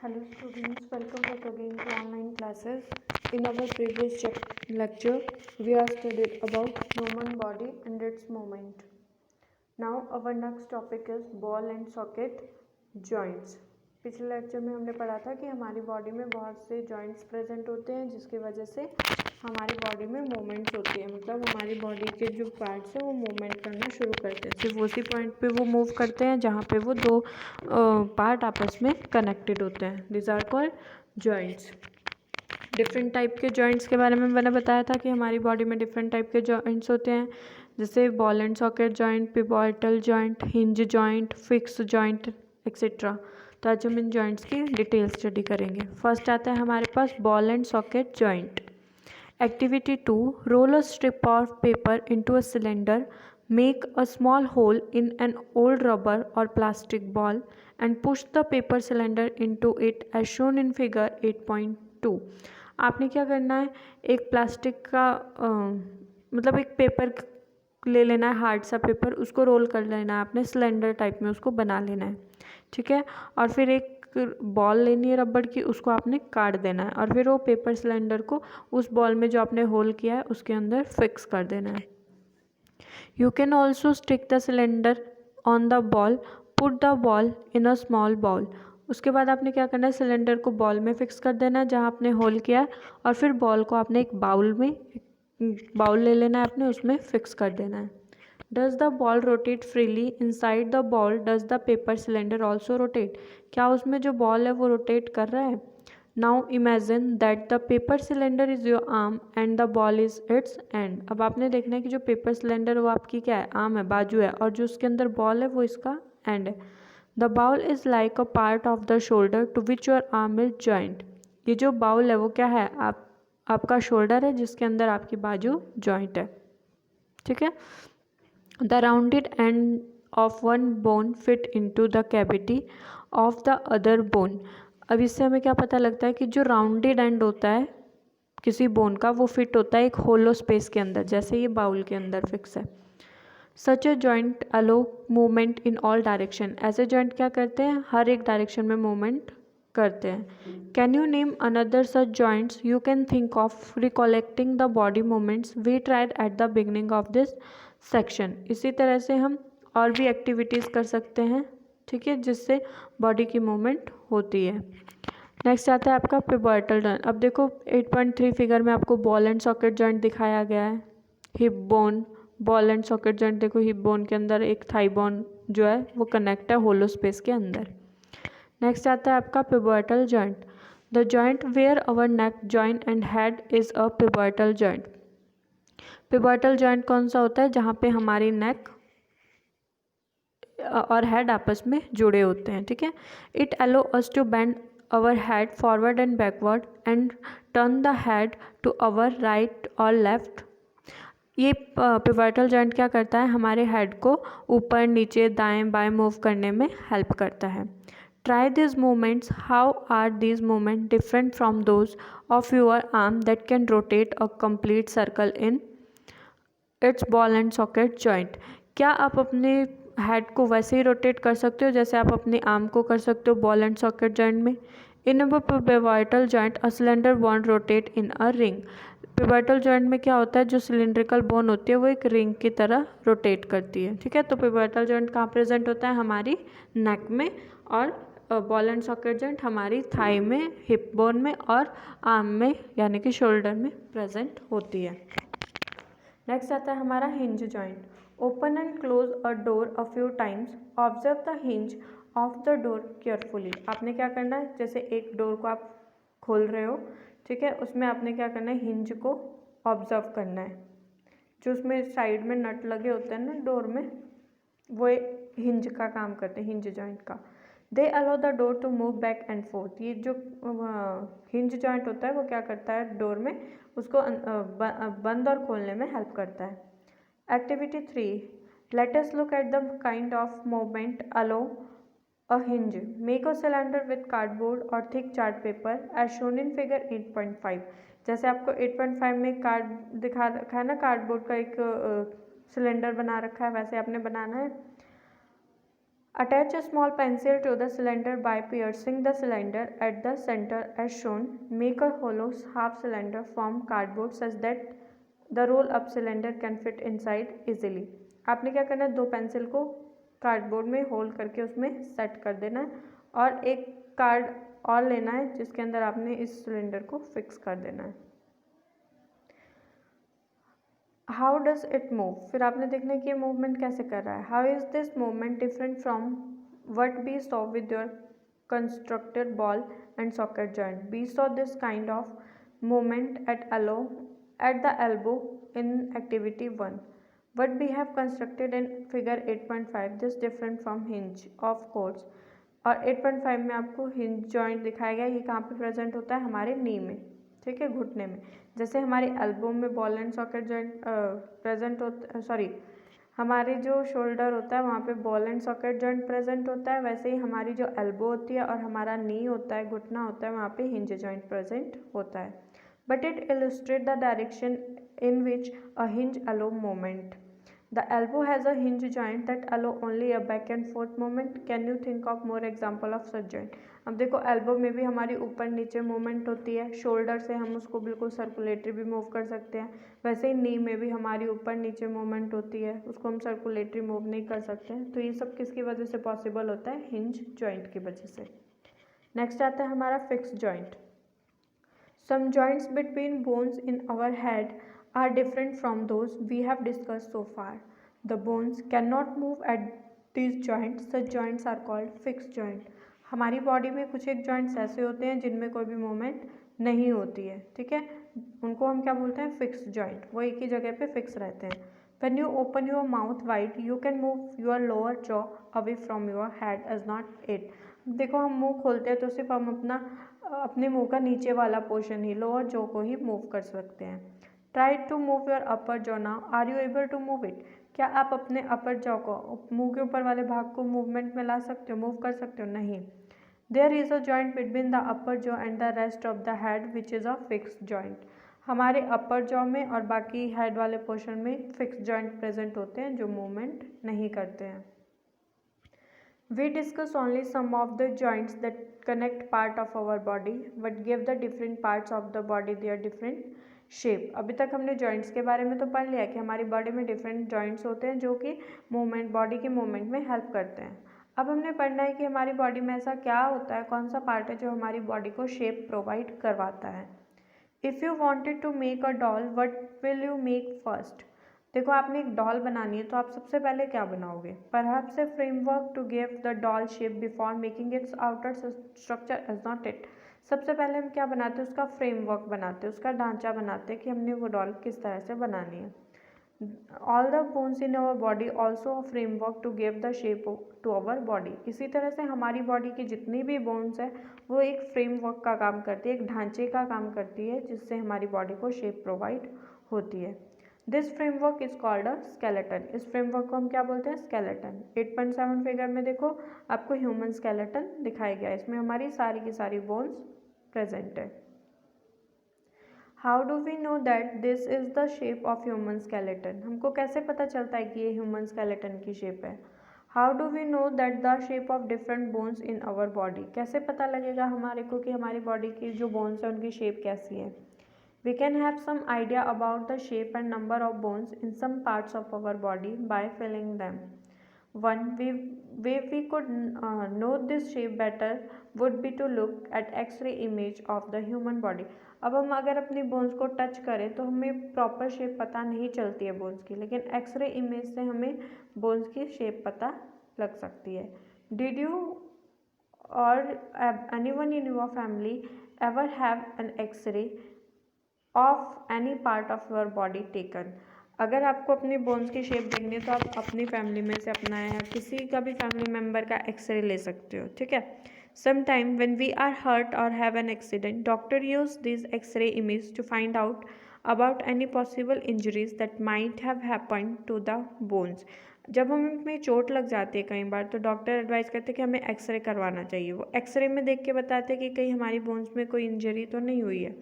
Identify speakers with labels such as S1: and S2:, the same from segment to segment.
S1: Hello students, welcome back again to online classes. In our previous lecture, we have studied about human body and its movement. Now our next topic is ball and socket joints. पिछले lecture में हमने पढ़ा था कि हमारी body में बहुत से जॉइंट्स प्रेजेंट होते हैं जिसकी वजह से हमारी बॉडी में मूवमेंट्स होती है, मतलब हमारी बॉडी के जो पार्ट्स हैं वो मूवमेंट करना शुरू करते हैं। सिर्फ उसी पॉइंट पे वो मूव करते हैं जहाँ पे वो दो पार्ट आपस में कनेक्टेड होते हैं। This are called joints. Different type के जॉइंट्स के बारे में मैंने बताया था कि हमारी बॉडी में डिफरेंट टाइप के जॉइंट्स होते हैं, जैसे ball and socket joint, pivotal joint, hinge joint, fix joint etcetera. तो आज हम इन जॉइंट्स की डिटेल स्टडी करेंगे। फर्स्ट आता है हमारे पास ball and socket joint. Activity 2. Roll a strip of paper into a cylinder. Make a small hole in an old rubber or plastic ball and push the paper cylinder into it as shown in figure 8.2. आपने क्या करना है, एक plastic का मतलब एक paper ले लेना है, हार्ड सा पेपर, उसको रोल कर लेना है, आपने सिलेंडर टाइप में उसको बना लेना है, ठीक है। और फिर एक बॉल लेनी है रबड़ की, उसको आपने काट देना है और फिर वो पेपर सिलेंडर को उस बॉल में जो आपने होल किया है उसके अंदर फिक्स कर देना है। You can also stick the cylinder on the ball, put the ball in a small ball. उसके बाद आपने क्या करना है, सिलेंडर को बॉल में फिक्स कर देना है जहाँ आपने होल किया है और फिर बॉल को आपने एक बाउल ले लेना है, आपने उसमें फिक्स कर देना है। Does the ball rotate freely inside the ball, does the paper cylinder also rotate. क्या उसमें जो बॉल है वो रोटेट कर रहा है। Now imagine that the paper cylinder is your arm and the ball is it's and. अब आपने देखना है कि जो पेपर सिलेंडर वो आपकी क्या है, आर्म है, बाजू है, और जो उसके अंदर बॉल है वो इसका एंड है। The bowl is like a part of the shoulder to which your arm is joint. ये जो बाउल है वो क्या है, आपका शोल्डर है जिसके अंदर आपकी बाजू जॉइंट है, ठीक है। The rounded end of one bone fit into the cavity of the other bone. अब इससे हमें क्या पता लगता है कि जो राउंडेड एंड होता है किसी बोन का वो फिट होता है एक होलो स्पेस के अंदर, जैसे ये बाउल के अंदर फिक्स है। Such a joint allow movement in all direction. ऐसे जॉइंट क्या करते हैं, हर एक डायरेक्शन में मूवमेंट करते हैं। Can you name another such joints you can think of recollecting the body movements we tried at the beginning of this section. इसी तरह से हम और भी एक्टिविटीज़ कर सकते हैं, ठीक है, जिससे बॉडी की मूवमेंट होती है। नेक्स्ट आता है आपका पिवोटल जॉइंट। अब देखो 8.3 फिगर में आपको बॉल एंड सॉकेट जॉइंट दिखाया गया है। Hip bone, ball and socket joint, देखो हिप बोन के अंदर एक थाई बोन जो है वो कनेक्ट है होलो स्पेस के अंदर। नेक्स्ट आता है आपका pivotal joint. The joint where our neck joint and head is a pivotal joint. Pivotal joint कौन सा होता है, जहाँ पे हमारी नेक और हेड आपस में जुड़े होते हैं, ठीक है। It allow us to bend our head forward and backward and turn the head to our right और लेफ्ट। ये पिवोटल जॉइंट क्या करता है, हमारे हेड को ऊपर नीचे दाएं बाएं मूव करने में हेल्प करता है। Try this movements, how are this movement different from those of your arm that can rotate a complete circle in its ball and socket joint. क्या आप अपने हेड को वैसे ही रोटेट कर सकते हो जैसे आप अपने आर्म को कर सकते हो बॉल एंड सॉकेट जॉइंट में। In a pivotal joint a cylinder bone rotate in a ring. Pivotal joint में क्या होता है, जो सिलेंड्रिकल बोन होती है वो एक रिंग की तरह रोटेट करती है, ठीक है। तो पिवोटल जॉइंट कहाँ प्रेजेंट होता है, हमारी नेक में, और बॉल एंड सॉकेट जॉइंट हमारी थाई में, हिप बोन में और आर्म में यानी कि शोल्डर में प्रेजेंट होती है। नेक्स्ट आता है हमारा hinge joint. Open and close a door a few times, observe the hinge of the door carefully. आपने क्या करना है, जैसे एक डोर को आप खोल रहे हो, ठीक है, उसमें आपने क्या करना है, हिंज को ऑब्जर्व करना है। जो उसमें साइड में नट लगे होते हैं ना डोर में, वो हिंज का काम करते हैं, हिंज जॉइंट का। They allow the door to move back and forth. ये जो हिंज जॉइंट होता है वो क्या करता है, डोर में उसको बंद और खोलने में हेल्प करता है। Activity 3, let us look at the kind of movement allow a hinge. Make a cylinder with cardboard और thick chart paper as shown in figure 8.5। जैसे आपको 8.5 में कार्ड दिखा रखा है ना, कार्डबोर्ड का एक सिलेंडर बना रखा है, वैसे आपने बनाना है। Attach a small pencil to the cylinder by piercing the cylinder at the center as shown. Make a hollow half cylinder from cardboard such that the roll up cylinder can fit inside easily. आपने क्या करना है, दो pencil को cardboard में whole करके उसमें set कर देना है और एक कार्ड और लेना है जिसके अंदर आपने इस सिलेंडर को फिक्स कर देना है. हाउ डज इट मूव, फिर आपने देखना है कि ये मूवमेंट कैसे कर रहा है. How is this movement different from what we saw with your constructed ball and socket joint. We saw this kind of movement at the elbow in activity 1. What we have constructed in figure 8.5 this different from hinge of course. और 8.5 में आपको hinge joint दिखाया गया. ये कहाँ पे present होता है, हमारे नी में, ठीक है, घुटने में. जैसे हमारे एल्बो में ball and socket joint present होता, सॉरी, हमारे जो शोल्डर होता है वहाँ पे ball and socket joint present होता है, वैसे ही हमारी जो एल्बो होती है और हमारा नी होता है, घुटना होता है, वहाँ पे हिंज जॉइंट प्रेजेंट होता है. But it illustrate the direction in which a hinge allow movement. The elbow has a hinge joint that allow only a back and forth movement. Can you think of more example of such joint? अब देखो elbow में भी हमारी ऊपर नीचे movement होती है, shoulder से हम उसको बिल्कुल सर्कुलेटरी भी मूव कर सकते हैं. वैसे ही नी में भी हमारी ऊपर नीचे मूवमेंट होती है, उसको हम सर्कुलेटरी मूव नहीं कर सकते हैं. तो ये सब किसकी वजह से पॉसिबल होता है, हिंज जॉइंट की वजह से. नेक्स्ट आता है हमारा fix joint. Some joints between bones in our head are different from those we have discussed so far. The bones cannot move at these joints. Such joints are called fixed joint. हमारी body में कुछ एक joints ऐसे होते हैं जिनमें कोई भी मूवमेंट नहीं होती है, ठीक है, उनको हम क्या बोलते हैं, फिक्स जॉइंट. वो एक ही जगह पे फिक्स रहते हैं. When you open your mouth wide, you can move your lower jaw away from your head as not it. देखो हम मुंह खोलते हैं तो सिर्फ हम अपने मुंह का नीचे वाला पोर्शन ही, लोअर जॉ को ही मूव कर सकते हैं. Try to move your upper jaw now. Are you able to move it. क्या आप अपने अपर जॉ को, मुंह के ऊपर वाले भाग को मूवमेंट में ला सकते हो, मूव कर सकते हो, नहीं. There is a joint between the upper jaw and the rest of the head which is a fixed joint. हमारे अपर जॉ में और बाकी हेड वाले पोर्शन में फिक्स जॉइंट प्रेजेंट होते हैं जो मूवमेंट नहीं करते हैं. We discuss only some of the joints that connect part of our body but give the different parts of the body their different shape. अभी तक हमने joints के बारे में तो पढ़ लिया कि हमारी बॉडी में different joints होते हैं जो कि मूवमेंट, बॉडी के मूवमेंट में हेल्प करते हैं. अब हमने पढ़ना है कि हमारी बॉडी में ऐसा क्या होता है, कौन सा पार्ट है जो हमारी बॉडी को शेप प्रोवाइड करवाता है. If you wanted to make a doll what will you make first. देखो आपने एक डॉल बनानी है तो आप सबसे पहले क्या बनाओगे, perhaps a framework to give the doll shape before making its outer structure as not it. सबसे पहले हम क्या बनाते हैं, उसका फ्रेमवर्क बनाते हैं, उसका ढांचा बनाते हैं कि हमने वो डॉल किस तरह से बनानी है. All the bones in our body also a framework to give the shape to our body. इसी तरह से हमारी बॉडी की जितनी भी बोन्स है वो एक फ्रेमवर्क का काम करती है, एक ढांचे का काम करती है जिससे हमारी बॉडी को शेप प्रोवाइड होती है. This framework is called a skeleton. इस फ्रेमवर्क को हम क्या बोलते हैं, स्केलेटन. 8.7 फिगर में देखो आपको ह्यूमन स्केलेटन दिखाया गया है, इसमें हमारी सारी की सारी बोन्स प्रेजेंट है. How do we know that this is the shape of human skeleton. हमको कैसे पता चलता है कि ये ह्यूमन स्केलेटन की शेप है. How do we know that the shape of different bones in our body. कैसे पता लगेगा हमारे को कि हमारी बॉडी की जो बोन्स है उनकी शेप कैसी है. We can have some idea about the shape and number of bones in some parts of our body by feeling them. One way we could know this shape better would be to look at X-ray image of the human body. अब हम अगर अपनी bones को touch करें तो हमें proper shape पता नहीं चलती है बोन्स की, लेकिन एक्सरे इमेज से हमें बोन्स की शेप पता लग सकती है. Did you or anyone in your family ever have an X-ray of any part of your body taken. अगर आपको अपनी बोन्स की शेप देखनी है तो आप अपनी फैमिली में से अपना या किसी का भी फैमिली मेम्बर का एक्सरे ले सकते हो, ठीक है. Sometime when we are hurt और have an accident doctor use this x-ray image to find out about any possible injuries that might have happened to the bones. जब हमें चोट लग जाती है कई बार तो डॉक्टर एडवाइस करते हैं कि हमें एक्सरे करवाना चाहिए. वो एक्सरे में देख के बताते हैं कि कहीं हमारी बोन्स में कोई इंजरी तो नहीं हुई है.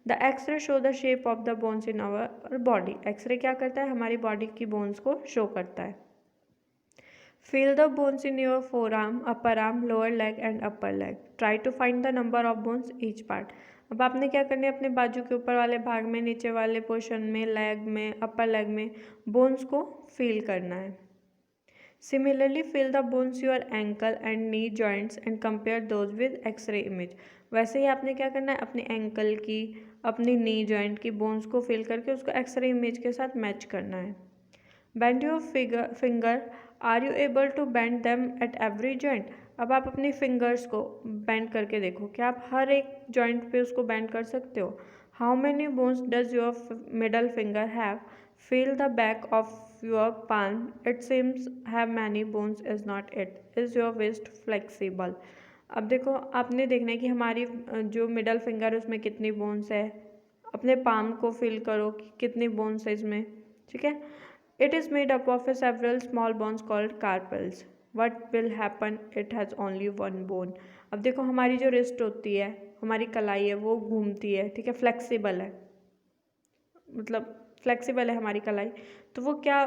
S1: The X-ray show the shape of the bones in our body. X-ray क्या करता है, हमारी बॉडी की बोन्स को शो करता है. Feel the bones in your forearm, upper arm, lower leg and upper leg. Try to find the number of bones each part. अब आपने क्या करना है, अपने बाजू के ऊपर वाले भाग में, नीचे वाले पोर्शन में, लेग में, अपर लेग में बोन्स को फील करना है. Similarly, feel the bones your ankle and knee joints and compare those with X-ray image. वैसे ही आपने क्या करना है, अपने एंकल की, अपनी नी जॉइंट की बोन्स को फील करके उसको एक्सरे इमेज के साथ मैच करना है. Bend your finger. Are you able to bend them at every joint? अब आप अपनी फिंगर्स को बेंड करके देखो, क्या आप हर एक जॉइंट पे उसको बेंड कर सकते हो. How many bones does your middle finger have? Feel the back of your palm. It seems have many bones is not it. Is your wrist flexible? अब देखो, आपने देखना है कि हमारी जो मिडल फिंगर है उसमें कितनी बोन्स है. अपने पाम को फील करो कि कितनी बोन्स है इसमें. ठीक है. It is made up of several small bones called carpals. What will happen? It has only one bone. अब देखो, हमारी जो रिस्ट होती है, हमारी कलाई है, वो घूमती है. ठीक है, फ्लेक्सिबल है, मतलब फ्लेक्सिबल है हमारी कलाई. तो वो क्या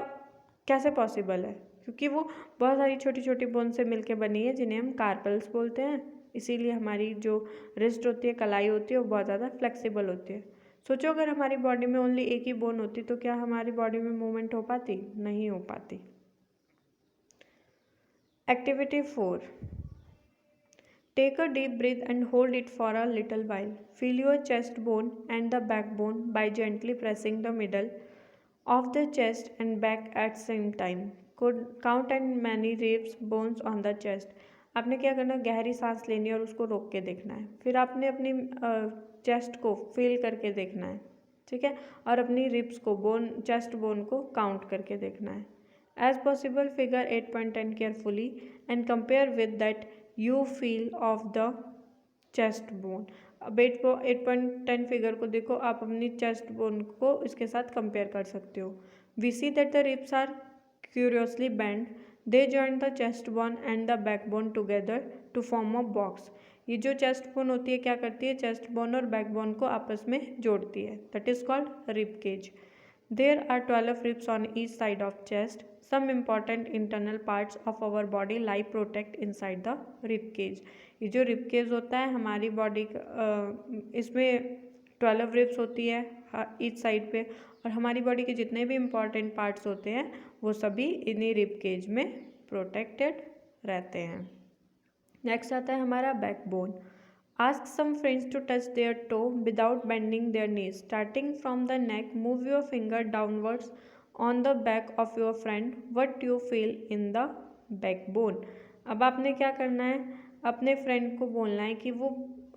S1: कैसे पॉसिबल है? क्योंकि वो बहुत सारी छोटी छोटी बोन से मिलके बनी है जिन्हें हम कार्पल्स बोलते हैं. इसीलिए हमारी जो रिस्ट होती है, कलाई होती है, वो बहुत ज़्यादा फ्लेक्सिबल होती है. सोचो, अगर हमारी बॉडी में ओनली एक ही बोन होती तो क्या हमारी बॉडी में मूवमेंट हो पाती? नहीं हो पाती. Activity 4. Take a deep breath and hold it for a little while. Feel your chest bone and the backbone by gently pressing the middle of the chest and back at same time. Count and many ribs bones on the chest. आपने क्या करना है, गहरी सांस लेनी है और उसको रोक के देखना है. फिर आपने अपनी चेस्ट को फील करके देखना है. ठीक है. और अपनी रिब्स को, बोन, चेस्ट बोन को काउंट करके देखना है. As possible, figure 8.10 carefully and compare with that you feel of the chest bone. अब 8.10 फिगर को देखो, आप अपनी चेस्ट बोन को इसके साथ कंपेयर कर सकते हो. We see that the ribs are curiously bent. They join the chest bone and the backbone together to form a box. ये जो चेस्ट बोन होती है क्या करती है, चेस्ट बोन और बैकबोन को आपस में जोड़ती है. That is called rib cage. There are 12 ribs on each side of chest. Some important internal parts of our body lie protect inside the rib cage. ये जो rib cage होता है हमारी बॉडी का, इसमें 12 रिब्स होती है ईच साइड पे, और हमारी बॉडी के जितने भी इम्पॉर्टेंट पार्ट्स होते हैं वो सभी इन्हीं रिब केज में प्रोटेक्टेड रहते हैं. नेक्स्ट आता है हमारा backbone. Ask some friends to touch their toe without bending their knees. Starting from the neck, move your finger downwards on the back of your friend. What you feel in the backbone? अब आपने क्या करना है, अपने friend को बोलना है कि वो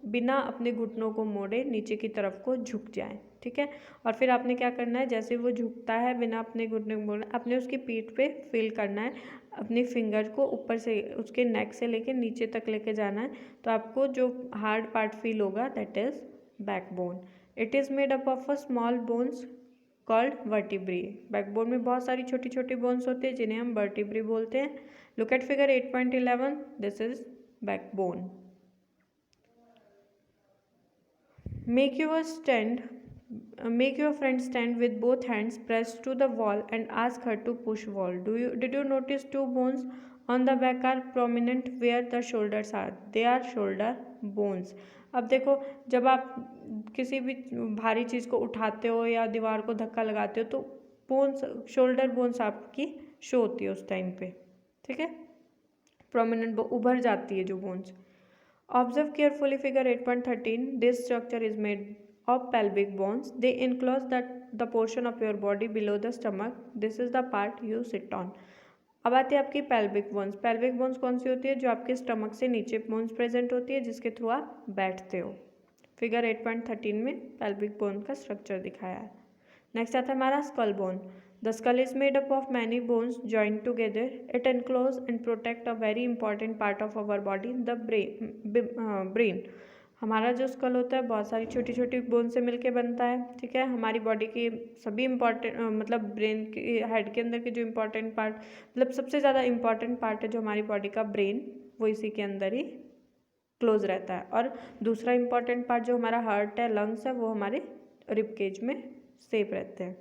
S1: बिना अपने घुटनों को मोड़े नीचे की तरफ को झुक जाए. ठीक है. और फिर आपने क्या करना है, जैसे वो झुकता है बिना अपने घुटने को मोड़े, आपने उसकी पीठ पे फील करना है, अपनी फिंगर को ऊपर से उसके नेक से लेके नीचे तक लेके जाना है. तो आपको जो हार्ड पार्ट फील होगा that is backbone. It is made up of a small bones called vertebrae. Backbone में बहुत सारी छोटी छोटी बोन्स होती है जिन्हें हम वर्टिब्री बोलते हैं. Look at figure 8.11. This is backbone. Make your friend stand with both hands pressed to the wall and ask her to push wall. Did you notice two bones on the back are prominent where the shoulders are? They are shoulder bones. अब देखो, जब आप किसी भी भारी चीज़ को उठाते हो या दीवार को धक्का लगाते हो तो बोन्स, शोल्डर बोन्स आपकी शो होती है उस टाइम पे. ठीक है. प्रोमिनेंट उभर जाती है जो bones. Observe carefully figure 8.13. This structure is made of pelvic bones. They enclose the portion of your body below the stomach. This is the part you sit on. अब आती है आपकी pelvic bones. pelvic bones कौन सी होती है? जो आपके stomach से नीचे बोन्स प्रेजेंट होती है जिसके थ्रू आप बैठते हो. फिगर 8.13 में pelvic bone का स्ट्रक्चर दिखाया है. नेक्स्ट आता है हमारा skull bone. The skull is made up of many bones joined together. It encloses and protects a very important part of our body, the brain. हमारा जो स्कल होता है बहुत सारी छोटी छोटी बोन से मिलके बनता है. ठीक है. हमारी बॉडी के सभी इम्पॉर्टेंट, मतलब ब्रेन के हेड के अंदर के जो इम्पॉर्टेंट पार्ट, मतलब सबसे ज़्यादा इम्पॉर्टेंट पार्ट है जो हमारी बॉडी का, ब्रेन, वो इसी के अंदर ही क्लोज रहता है. और दूसरा इम्पॉर्टेंट पार्ट जो हमारा हार्ट है, लंग्स है, वो हमारे रिब केज में सेफ रहते हैं.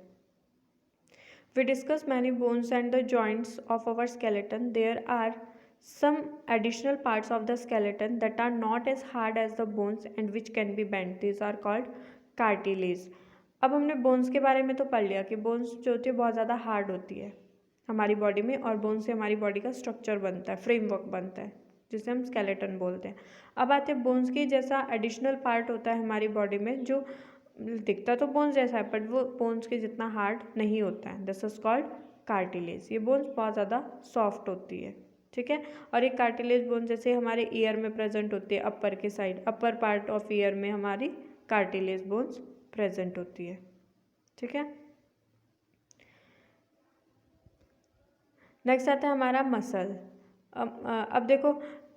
S1: We discuss many bones and the joints of our skeleton. There are some additional parts of the skeleton that are not as hard as the bones and which can be bent. These are called cartilage. अब हमने bones के बारे में तो पढ़ लिया कि bones जो होती है बहुत ज़्यादा हार्ड होती है हमारी बॉडी में, और बोन से हमारी बॉडी का स्ट्रक्चर बनता है, फ्रेमवर्क बनता है, जिसे हम स्केलेटन बोलते हैं। अब आते हैं बोन्स की, जैसा एडिशनल पार्ट होता है हमारी बॉडी में जो दिखता तो बोन्स जैसा है बट वो बोन्स के जितना हार्ड नहीं होता है। This is called cartilage. ये बोन्स बहुत ज़्यादा सॉफ्ट होती है, ठीक है। और एक कार्टिलेज बोन जैसे हमारे ईयर में प्रेजेंट होती है, अपर के side, upper part of year में हमारी कार्टिलेज बोन्स प्रेजेंट होती है, ठीक है। नेक्स्ट आता है हमारा मसल। अब देखो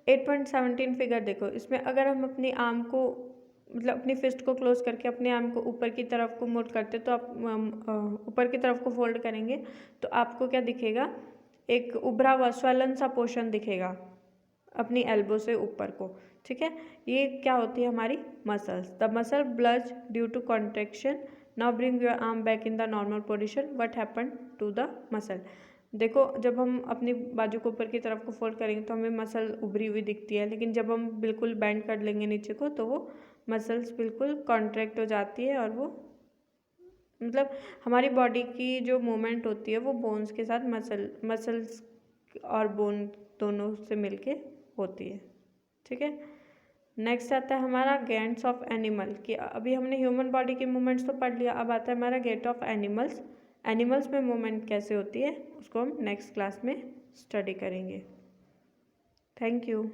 S1: 8.17 फिगर देखो, इसमें अगर हम अपनी आर्म को मतलब अपनी फिस्ट को क्लोज करके अपने आर्म को ऊपर की तरफ को मूव करते तो आप ऊपर की तरफ को फोल्ड करेंगे तो आपको क्या दिखेगा, एक उभरा हुआ स्वलन सा पोर्शन दिखेगा अपनी एल्बो से ऊपर को, ठीक है। ये क्या होती है हमारी muscles. The muscle bulge due to contraction. Now bring your arm back in the normal position. What happen to the muscle. देखो जब हम अपनी बाजू को ऊपर की तरफ को फोल्ड करेंगे तो हमें मसल उभरी हुई दिखती है, लेकिन जब हम बिल्कुल बेंड कर लेंगे नीचे को तो वो मसल्स बिल्कुल कॉन्ट्रैक्ट हो जाती है और वो मतलब हमारी बॉडी की जो मूवमेंट होती है वो बोन्स के साथ मसल्स और बोन दोनों से मिलके होती है, ठीक है। नेक्स्ट आता है हमारा गैंट्स ऑफ एनिमल कि अभी हमने ह्यूमन बॉडी की मूवमेंट्स तो पढ़ लिया, अब आता है हमारा गेट ऑफ एनिमल्स। एनिमल्स में मूवमेंट कैसे होती है उसको हम नेक्स्ट क्लास में स्टडी करेंगे। Thank you.